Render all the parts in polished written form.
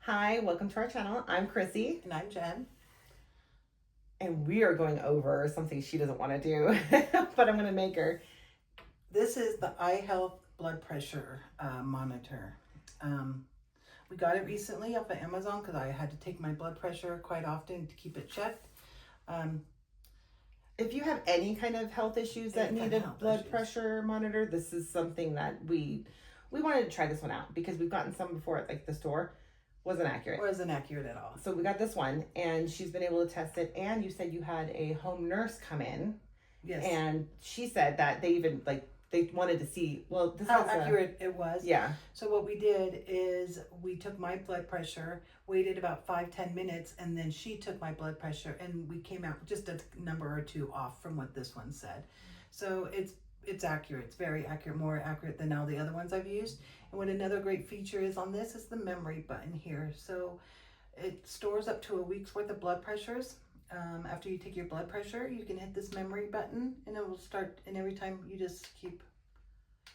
Hi, welcome to our channel. I'm Chrissy. And I'm Jen. And we are going over something she doesn't want to do, but I'm going to make her. This is the iHealth blood pressure monitor. We got it recently off of Amazon because I had to take my blood pressure quite often to keep it checked. If you have any kind of health issues that need a blood pressure monitor, this is something that we wanted to try this one out because we've gotten some before at like the store. Wasn't accurate. Wasn't accurate at all. So we got this one, and she's been able to test it. And you said you had a home nurse come in. Yes. And she said that they even they wanted to see how accurate it was. Yeah. So what we did is we took my blood pressure, waited about 5-10 minutes, and then she took my blood pressure, and we came out just a number or two off from what this one said. So it's accurate. It's very accurate, more accurate than all the other ones I've used. And what another great feature is on this is the memory button here. So it stores up to a week's worth of blood pressures. After you take your blood pressure, you can hit this memory button and it will start, and every time you just keep,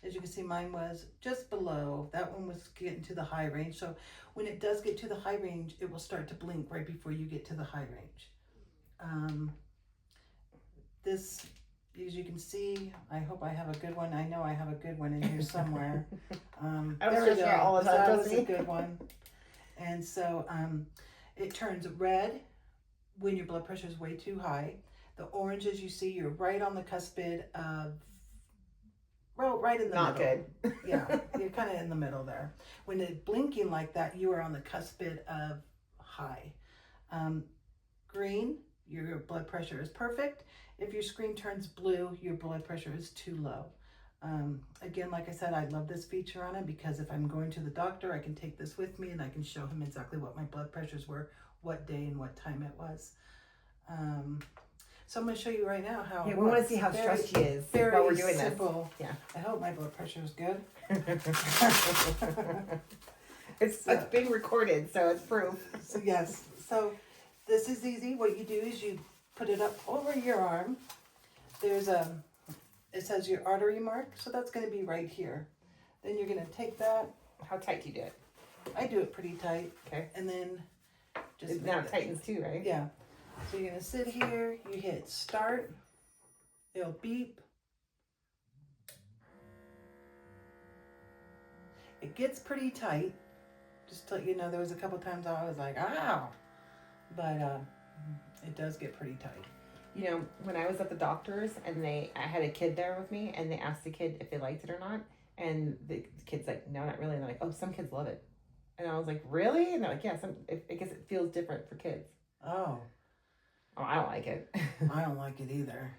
as you can see, mine was just below. That one was getting to the high range. So when it does get to the high range, it will start to blink right before you get to the high range. This, as you can see, I hope I have a good one. I know I have a good one in here somewhere. I was just here all the time. That was a good one. And so it turns red when your blood pressure is way too high. The orange, as you see, you're right on the cuspid of, well, right in the Not middle. good. Yeah, you're kind of in the middle there. When it's blinking like that, you are on the cuspid of high. Green, your blood pressure is perfect. If your screen turns blue, your blood pressure is too low. Again, like I said, I love this feature on it because if I'm going to the doctor, I can take this with me and I can show him exactly what my blood pressures were, what day and what time it was. So I'm going to show you right now how. Yeah, we want to see how stressed she is while we're doing simple. This. Yeah. I hope my blood pressure is good. It's being recorded, so it's proof. So yes. So this is easy. What you do is you put it up over your arm. There's it says your artery mark, so that's going to be right here. Then you're going to take that. How tight do you do it? I do it pretty tight. Okay. And then just now it tightens too, right? Yeah. So you're going to sit here, you hit start, it'll beep. It gets pretty tight. Just to let you know, there was a couple times I was like, ow. But it does get pretty tight. You know, when I was at the doctor's and I had a kid there with me and they asked the kid if they liked it or not. And the kid's like, no, not really. And they're like, oh, some kids love it. And I was like, really? And they're like, yeah, I guess it feels different for kids. Oh, I don't like it. I don't like it either.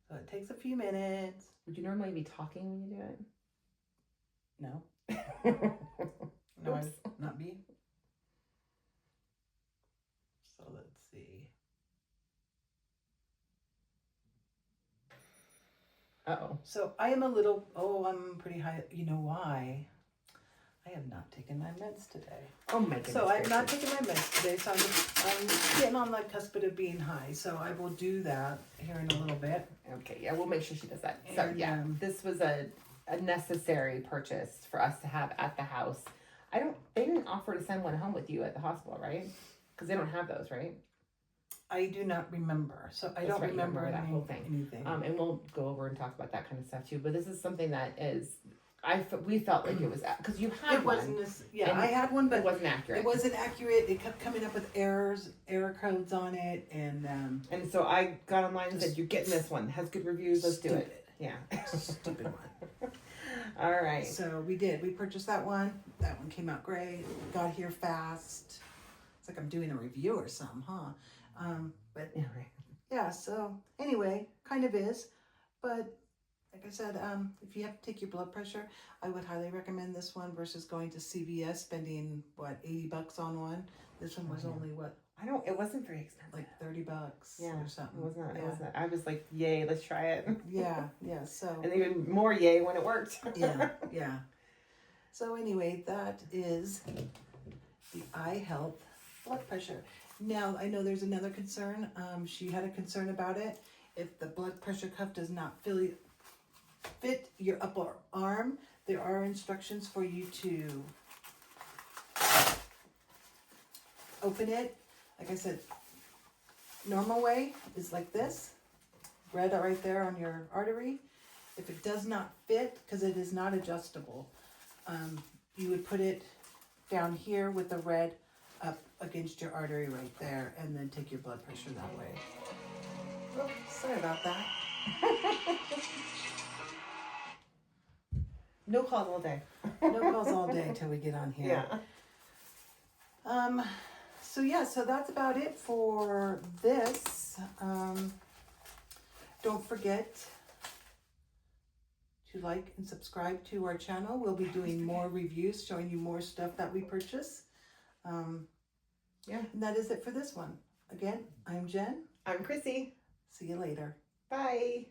So it takes a few minutes. Would you normally be talking when you do it? No. No, not me. So let's see. Uh-oh. So I am I'm pretty high. You know why? I have not taken my meds today. Oh my goodness. So I have not taken my meds today, so I'm getting on the cusp of being high. So I will do that here in a little bit. Okay, yeah, we'll make sure she does that. And, so yeah, this was a necessary purchase for us to have at the house. They didn't offer to send one home with you at the hospital, right? Because they don't have those, right? I do not remember. So I don't remember that whole thing. Anything. And we'll go over and talk about that kind of stuff too. But this is something that is, we felt like it was, because you had it one. I had one, but it wasn't accurate. It wasn't accurate. It kept coming up with error codes on it. And so I got online and said, you're getting this one. It has good reviews. Let's do it. Yeah. Stupid one. All right. So we did. We purchased that one. That one came out great. Got here fast. It's like I'm doing a review or something, huh? But yeah, right. Yeah, so anyway, kind of is. But like I said, if you have to take your blood pressure, I would highly recommend this one versus going to CVS, spending $80 on one. This one was only it wasn't very expensive. Like $30 or something. It wasn't. I was like, yay, let's try it. Yeah, so. And even more yay when it worked. yeah. So anyway, that is the iHealth blood pressure. Now, I know there's another concern. She had a concern about it. If the blood pressure cuff does not fit your upper arm, there are instructions for you to open it. Like I said, normal way is like this. Red right there on your artery. If it does not fit, because it is not adjustable, you would put it down here with the red up against your artery right there, and then take your blood pressure that way. Oh, sorry about that. No calls all day. No calls all day till we get on here. Yeah. So yeah, so that's about it for this. Don't forget to like and subscribe to our channel. We'll be doing more reviews, showing you more stuff that we purchase. Yeah. And that is it for this one. Again, I'm Jen. I'm Chrissy. See you later. Bye.